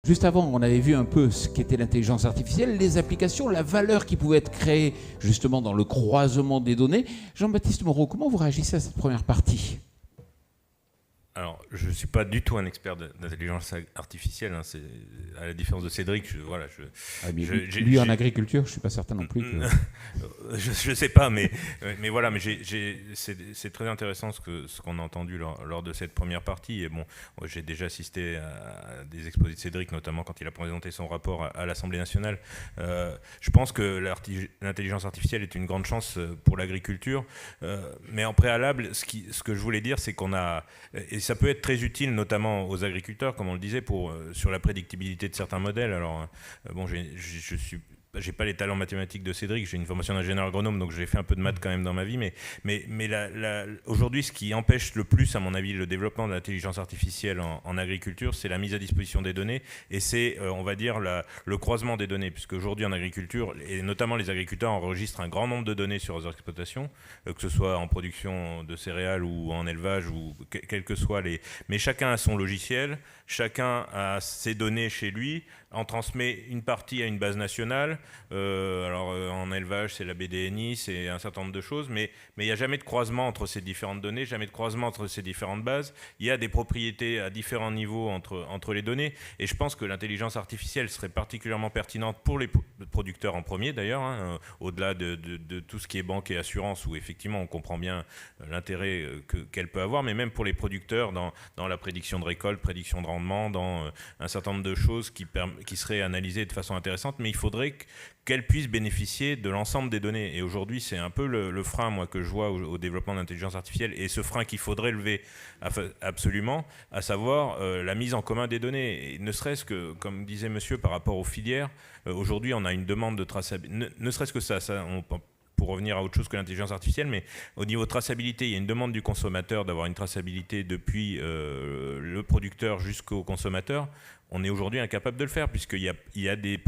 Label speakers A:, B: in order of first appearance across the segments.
A: Juste avant, on avait vu un peu ce qu'était l'intelligence artificielle, les applications, la valeur qui pouvait être créée justement dans le croisement des données. Jean-Baptiste Moreau, comment vous réagissez à cette première partie ?
B: Alors, je ne suis pas du tout un expert d'intelligence artificielle, hein, à la différence de Cédric.
A: Lui en agriculture, je ne suis pas certain non plus.
B: Je ne sais pas, mais voilà, mais c'est très intéressant ce qu'on a entendu lors de cette première partie. Et bon, j'ai déjà assisté à des exposés de Cédric, notamment quand il a présenté son rapport à l'Assemblée nationale. Je pense que l'intelligence artificielle est une grande chance pour l'agriculture, mais en préalable, ce que je voulais dire, c'est qu'on a... Et ça peut être très utile, notamment aux agriculteurs, comme on le disait, sur la prédictibilité de certains modèles. Alors, bon, j'ai pas les talents mathématiques de Cédric, j'ai une formation d'ingénieur agronome, donc j'ai fait un peu de maths quand même dans ma vie, mais aujourd'hui, ce qui empêche le plus, à mon avis, le développement de l'intelligence artificielle en agriculture, c'est la mise à disposition des données, et c'est, on va dire, le croisement des données, puisque aujourd'hui en agriculture, et notamment les agriculteurs enregistrent un grand nombre de données sur leurs exploitations, que ce soit en production de céréales ou en élevage, ou quels que soient les... Mais chacun a son logiciel, chacun a ses données chez lui, en transmet une partie à une base nationale. En élevage, c'est la BDNI, c'est un certain nombre de choses, mais il n'y a jamais de croisement entre ces différentes données, jamais de croisement entre ces différentes bases. Il y a des propriétés à différents niveaux entre les données, et je pense que l'intelligence artificielle serait particulièrement pertinente pour les producteurs en premier, d'ailleurs, hein, au-delà de tout ce qui est banque et assurance, où effectivement on comprend bien l'intérêt qu'elle peut avoir, mais même pour les producteurs dans la prédiction de récolte, prédiction de rendement, dans un certain nombre de choses qui seraient analysées de façon intéressante, mais il faudrait qu'elles puissent bénéficier de l'ensemble des données. Et aujourd'hui, c'est un peu le frein, moi, que je vois au développement de l'intelligence artificielle, et ce frein qu'il faudrait lever absolument, à savoir la mise en commun des données. Et ne serait-ce que, comme disait monsieur, par rapport aux filières, aujourd'hui, on a une demande de traçabilité. Ne serait-ce que ça pour revenir à autre chose que l'intelligence artificielle, mais au niveau de traçabilité, il y a une demande du consommateur d'avoir une traçabilité depuis le producteur jusqu'au consommateur. On est aujourd'hui incapable de le faire, puisqu'il y a des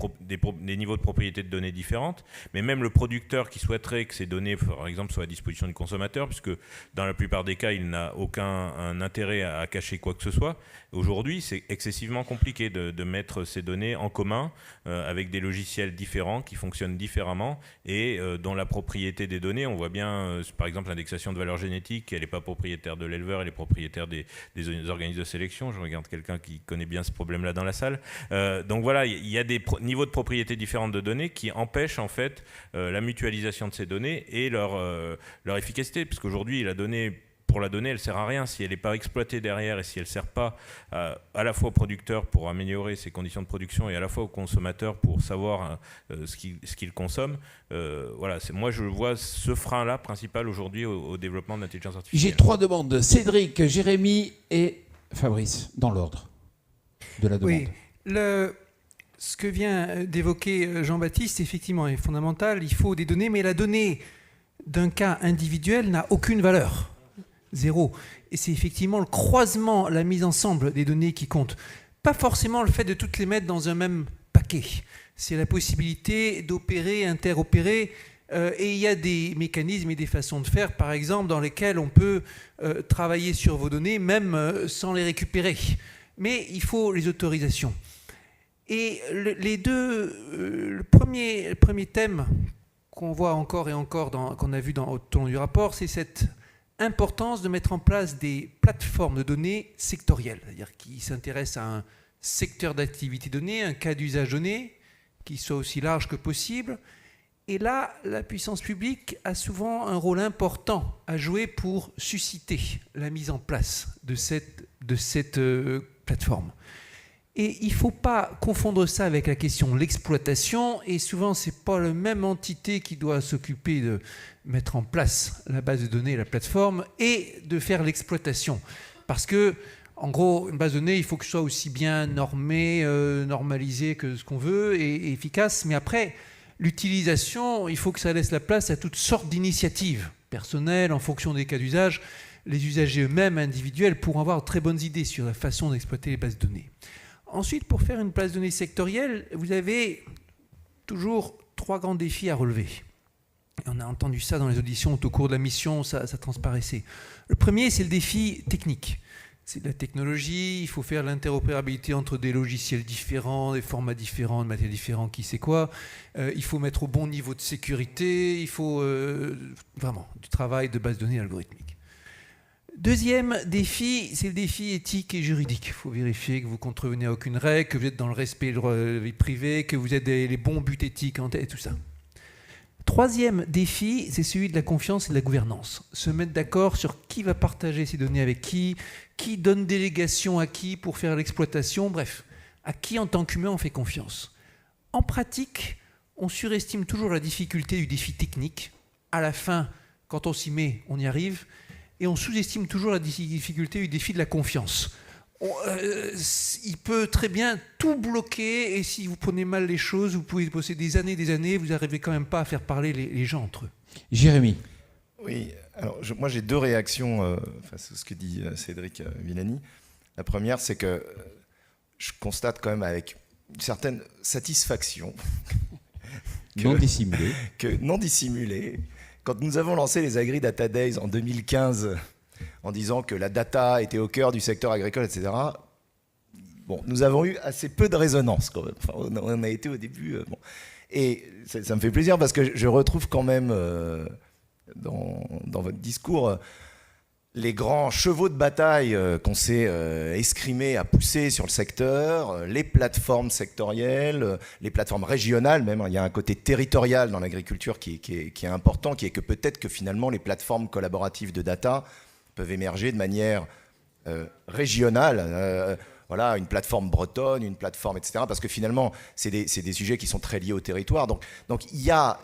B: niveaux de propriété de données différentes, mais même le producteur qui souhaiterait que ces données, par exemple, soient à disposition du consommateur, puisque dans la plupart des cas, il n'a aucun intérêt à cacher quoi que ce soit. Aujourd'hui, c'est excessivement compliqué de mettre ces données en commun avec des logiciels différents qui fonctionnent différemment et dont la propriété des données, on voit bien, par exemple, l'indexation de valeur génétique, elle n'est pas propriétaire de l'éleveur, elle est propriétaire des organismes de sélection. Je regarde quelqu'un qui connaît bien ce problème-là dans la salle. Donc voilà, il y a des niveaux de propriété différents de données qui empêchent en fait la mutualisation de ces données et leur efficacité, parce qu'aujourd'hui, pour la donnée, elle ne sert à rien si elle n'est pas exploitée derrière et si elle ne sert pas à la fois au producteur pour améliorer ses conditions de production et à la fois au consommateur pour savoir ce qu'il consomme. Voilà, moi je vois ce frein-là principal aujourd'hui au développement de l'intelligence artificielle.
A: J'ai 3 demandes, Cédric, Jérémy et Fabrice, dans l'ordre de la demande.
C: Oui, ce que vient d'évoquer Jean-Baptiste, effectivement, est fondamental. Il faut des données, mais la donnée d'un cas individuel n'a aucune valeur. Zéro. Et c'est effectivement le croisement, la mise ensemble des données qui compte. Pas forcément le fait de toutes les mettre dans un même paquet. C'est la possibilité d'opérer, interopérer. Et il y a des mécanismes et des façons de faire, par exemple, dans lesquels on peut travailler sur vos données, même sans les récupérer. Mais il faut les autorisations. Et le premier thème qu'on voit encore et encore, qu'on a vu au long du rapport, c'est cette importance de mettre en place des plateformes de données sectorielles, c'est-à-dire qui s'intéressent à un secteur d'activité donné, un cas d'usage donné, qui soit aussi large que possible. Et là, la puissance publique a souvent un rôle important à jouer pour susciter la mise en place de cette plateforme. Et il ne faut pas confondre ça avec la question de l'exploitation, et souvent ce n'est pas la même entité qui doit s'occuper de mettre en place la base de données, la plateforme, et de faire l'exploitation. Parce que, en gros, une base de données, il faut que ce soit aussi bien normée, normalisée que ce qu'on veut, et efficace, mais après, l'utilisation, il faut que ça laisse la place à toutes sortes d'initiatives personnelles, en fonction des cas d'usage. Les usagers eux-mêmes, individuels, pourront avoir de très bonnes idées sur la façon d'exploiter les bases de données. Ensuite, pour faire une base de données sectorielle, vous avez toujours 3 grands défis à relever. Et on a entendu ça dans les auditions au cours de la mission, ça transparaissait. Le premier, c'est le défi technique. c'est de la technologie, il faut faire l'interopérabilité entre des logiciels différents, des formats différents, de matériels différents, qui sait quoi. Il faut mettre au bon niveau de sécurité, il faut vraiment du travail de base de données algorithmique. Deuxième défi, c'est le défi éthique et juridique. Il faut vérifier que vous ne contrevenez à aucune règle, que vous êtes dans le respect de la vie privée, que vous avez les bons buts éthiques en tête et tout ça. Troisième défi, c'est celui de la confiance et de la gouvernance. Se mettre d'accord sur qui va partager ces données avec qui donne délégation à qui pour faire l'exploitation, bref, à qui en tant qu'humain on fait confiance. En pratique, on surestime toujours la difficulté du défi technique. À la fin, quand on s'y met, on y arrive. Et on sous-estime toujours la difficulté du défi de la confiance. Il peut très bien tout bloquer, et si vous prenez mal les choses, vous pouvez passer des années, vous n'arrivez quand même pas à faire parler les gens entre eux.
A: Jérémy.
D: Oui, alors moi j'ai deux réactions face à ce que dit Cédric Villani. La première, c'est que je constate quand même avec une certaine satisfaction
A: Non dissimulée.
D: non dissimulée. Quand nous avons lancé les Agri Data Days en 2015, en disant que la data était au cœur du secteur agricole, etc., bon, nous avons eu assez peu de résonance quand même. Enfin, on a été au début... bon. Et ça me fait plaisir parce que je retrouve quand même dans votre discours les grands chevaux de bataille qu'on s'est escrimés à pousser sur le secteur, les plateformes sectorielles, les plateformes régionales même. Il y a un côté territorial dans l'agriculture qui est important, qui est que peut-être que finalement les plateformes collaboratives de data peuvent émerger de manière régionale. Voilà, une plateforme bretonne, une plateforme, etc. Parce que finalement, c'est des sujets qui sont très liés au territoire. Donc il y a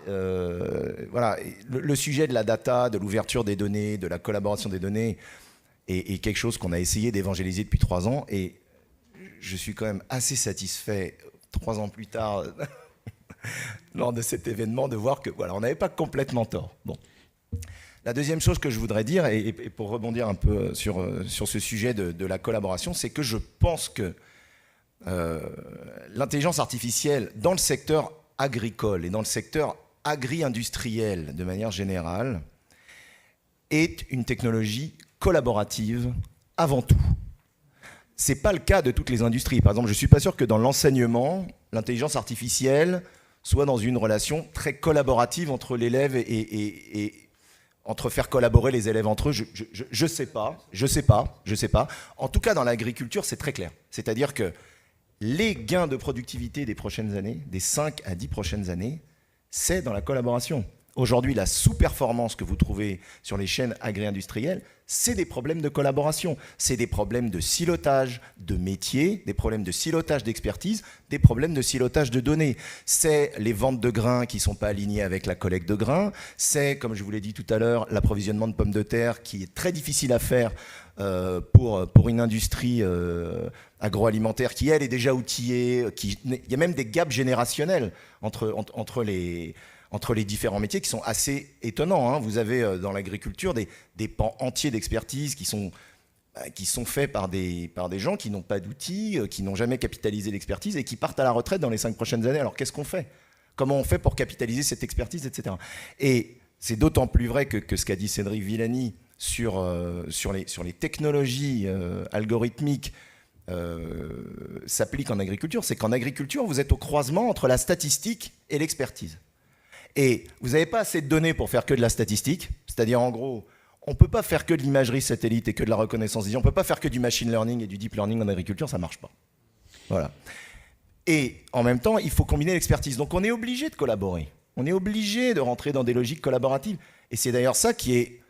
D: voilà, le sujet de la data, de l'ouverture des données, de la collaboration des données est quelque chose qu'on a essayé d'évangéliser depuis 3 ans. Et je suis quand même assez satisfait, 3 ans plus tard, lors de cet événement, de voir que voilà, on n'avait pas complètement tort. Bon. La deuxième chose que je voudrais dire, et pour rebondir un peu sur ce sujet de la collaboration, c'est que je pense que l'intelligence artificielle dans le secteur agricole et dans le secteur agri-industriel de manière générale est une technologie collaborative avant tout. Ce n'est pas le cas de toutes les industries. Par exemple, je ne suis pas sûr que dans l'enseignement, l'intelligence artificielle soit dans une relation très collaborative entre l'élève et entre faire collaborer les élèves entre eux, je sais pas. En tout cas, dans l'agriculture, c'est très clair. C'est-à-dire que les gains de productivité des prochaines années, des 5 à 10 prochaines années, c'est dans la collaboration. Aujourd'hui, la sous-performance que vous trouvez sur les chaînes agri-industrielles, c'est des problèmes de collaboration, c'est des problèmes de silotage de métiers, des problèmes de silotage d'expertise, des problèmes de silotage de données. C'est les ventes de grains qui ne sont pas alignées avec la collecte de grains, c'est, comme je vous l'ai dit tout à l'heure, l'approvisionnement de pommes de terre qui est très difficile à faire pour une industrie agroalimentaire qui, elle, est déjà outillée. Il y a même des gaps générationnels entre les différents métiers qui sont assez étonnants. Hein. Vous avez dans l'agriculture des pans entiers d'expertise qui sont faits par des gens qui n'ont pas d'outils, qui n'ont jamais capitalisé l'expertise et qui partent à la retraite dans les 5 prochaines années. Alors qu'est-ce qu'on fait ? Comment on fait pour capitaliser cette expertise, etc. Et c'est d'autant plus vrai que ce qu'a dit Cédric Villani sur les technologies algorithmiques s'applique en agriculture. C'est qu'en agriculture, vous êtes au croisement entre la statistique et l'expertise. Et vous n'avez pas assez de données pour faire que de la statistique, c'est-à-dire en gros, on ne peut pas faire que de l'imagerie satellite et que de la reconnaissance vision, on ne peut pas faire que du machine learning et du deep learning en agriculture, ça ne marche pas. Voilà. Et en même temps, il faut combiner l'expertise. Donc on est obligé de collaborer, on est obligé de rentrer dans des logiques collaboratives. Et c'est d'ailleurs ça qui est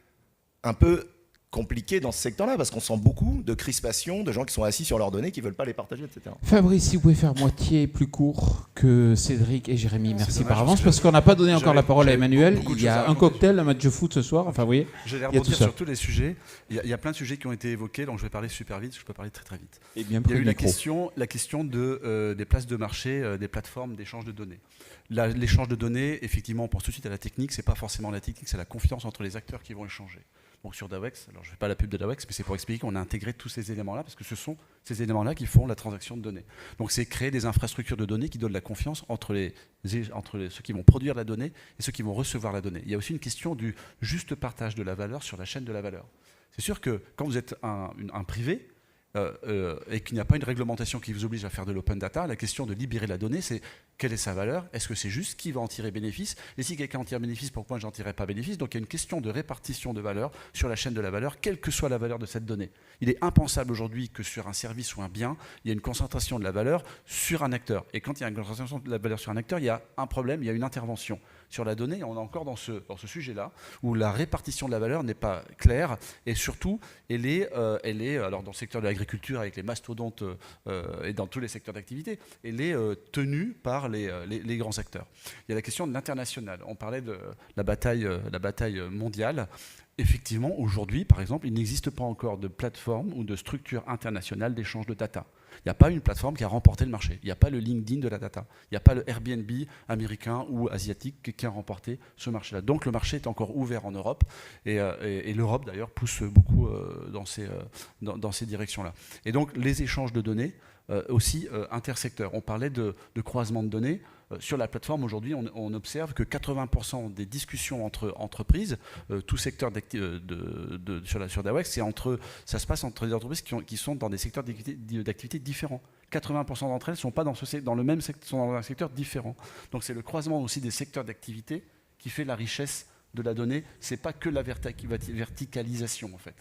D: un peu compliqué dans ce secteur-là, parce qu'on sent beaucoup de crispation, de gens qui sont assis sur leurs données, qui ne veulent pas les partager, etc.
A: Fabrice, si vous pouvez faire moitié plus court que Cédric et Jérémy, merci par avance, parce qu'on n'a pas donné encore la parole à Emmanuel. Il y a un cocktail, un match de foot ce soir, enfin vous voyez.
E: Je vais rebondir sur tous les sujets. Il y a plein de sujets qui ont été évoqués, donc je vais parler super vite, je peux parler très très vite.
A: Et bien
E: il y a eu la question des places de marché, des plateformes d'échange de données. L'échange de données, effectivement, on pense tout de suite à la technique, c'est pas forcément la technique, c'est la confiance entre les acteurs qui vont échanger. Donc sur Dawex, alors je ne fais pas la pub de Dawex, mais c'est pour expliquer qu'on a intégré tous ces éléments-là, parce que ce sont ces éléments-là qui font la transaction de données. Donc c'est créer des infrastructures de données qui donnent la confiance entre ceux qui vont produire la donnée et ceux qui vont recevoir la donnée. Il y a aussi une question du juste partage de la valeur sur la chaîne de la valeur. C'est sûr que quand vous êtes un privé, et qu'il n'y a pas une réglementation qui vous oblige à faire de l'open data, la question de libérer la donnée, c'est quelle est sa valeur? Est-ce que c'est juste? Qui va en tirer bénéfice? Et si quelqu'un en tire bénéfice, pourquoi j'en tirerai pas bénéfice? Donc il y a une question de répartition de valeur sur la chaîne de la valeur, quelle que soit la valeur de cette donnée. Il est impensable aujourd'hui que sur un service ou un bien, il y ait une concentration de la valeur sur un acteur. Et quand il y a une concentration de la valeur sur un acteur, il y a un problème, il y a une intervention. Sur la donnée, on est encore dans ce sujet-là, où la répartition de la valeur n'est pas claire, et surtout, elle est alors dans le secteur de l'agriculture avec les mastodontes et dans tous les secteurs d'activité, elle est tenue par les grands acteurs. Il y a la question de l'international. On parlait de la bataille mondiale. Effectivement, aujourd'hui, par exemple, il n'existe pas encore de plateforme ou de structure internationale d'échange de data. Il n'y a pas une plateforme qui a remporté le marché. Il n'y a pas le LinkedIn de la data. Il n'y a pas le Airbnb américain ou asiatique qui a remporté ce marché-là. Donc le marché est encore ouvert en Europe et l'Europe d'ailleurs pousse beaucoup dans ces directions-là. Et donc les échanges de données aussi intersecteurs. On parlait de croisement de données. Sur la plateforme, aujourd'hui, on observe que 80% des discussions entre entreprises, tout secteur sur Dawex, ça se passe entre des entreprises qui sont dans des secteurs d'activité différents. 80% d'entre elles ne sont pas dans le même secteur, sont dans un secteur différent. Donc c'est le croisement aussi des secteurs d'activité qui fait la richesse de la donnée. Ce n'est pas que la verticalisation, en fait.